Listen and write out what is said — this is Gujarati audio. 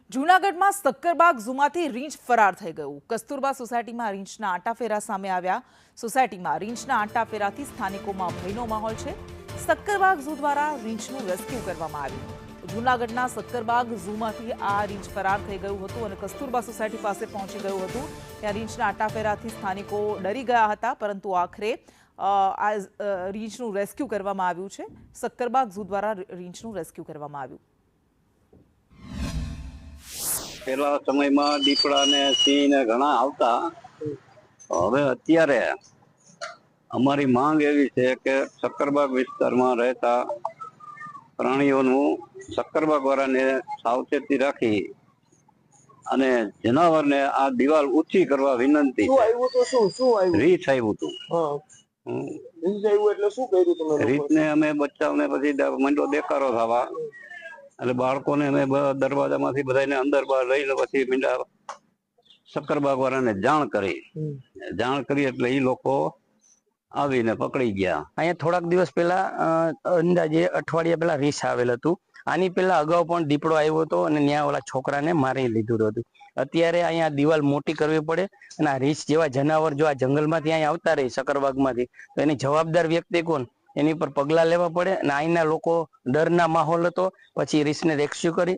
જૂનાગઢમાં સક્કરબાગ ઝૂમાંથી રીંછ ફરાર થઈ ગયું। કસ્તુરબા સોસાયટીમાં રીંછના આંટાફેરા સામે આવ્યા। સોસાયટીમાં રીંછના આંટાફેરાથી સ્થાનિકોમાં ભયનો માહોલ છે। સક્કરબાગ ઝૂ દ્વારા રીંછનું રેસ્ક્યુ કરવામાં આવ્યું। જૂનાગઢના સક્કરબાગ ઝૂમાંથી આ રીંછ ફરાર થઈ ગયું હતું અને કસ્તુરબા સોસાયટી પાસે પહોંચી ગયું હતું। ત્યાં રીંછના આંટાફેરાથી સ્થાનિકો ડરી ગયા હતા, પરંતુ આખરે આ રીંછનું રેસ્ક્યુ કરવામાં આવ્યું છે। સક્કરબાગ ઝૂ દ્વારા રીંછનું રેસ્ક્યુ કરવામાં આવ્યું। પેલા સમયમાં દીપડા ને સિંહ ને ઘણા આવતા। હવે અત્યારે અમારી માંગ એવી છે કે સક્કરબાગ વિસ્તારમાં રહેતા પ્રાણીઓનું સક્કરબાગ વાળાને સાવચેતી રાખી અને જનાવરને આ દિવાલ ઊંચી કરવા વિનંતી છે। રીંછ આવ્યું હતું। રીંછને અમે બચાવને પછી મંડો દેખાડો થવા એટલે બાળકોને અમે દરવાજામાંથી બધાને અંદર બહાર લઈને પછી મીંડા સક્કરબાગ વાળાને જાણ કરી એટલે એ લોકો આવીને પકડી ગયા। અહીંયા થોડાક દિવસ પહેલા અંદાજે અઠવાડિયા પહેલા રીંછ આવેલ હતું। આની પહેલા અગાઉ પણ દીપડો આવ્યો હતો અને ન્યા ઓલા છોકરાને મારી લીધું હતું। અત્યારે અહીંયા દિવાલ મોટી કરવી પડે અને આ રીંછ જેવા જનાવર જો આ જંગલમાંથી અહીંયા આવતા રહે સક્કરબાગમાંથી તો એની જવાબદાર વ્યક્તિ કોણ, એની પર પગલા લેવા પડે। અને અહીંના લોકો ડરના માહોલ હતો, પછી રીંછને રેસ્ક્યુ કરી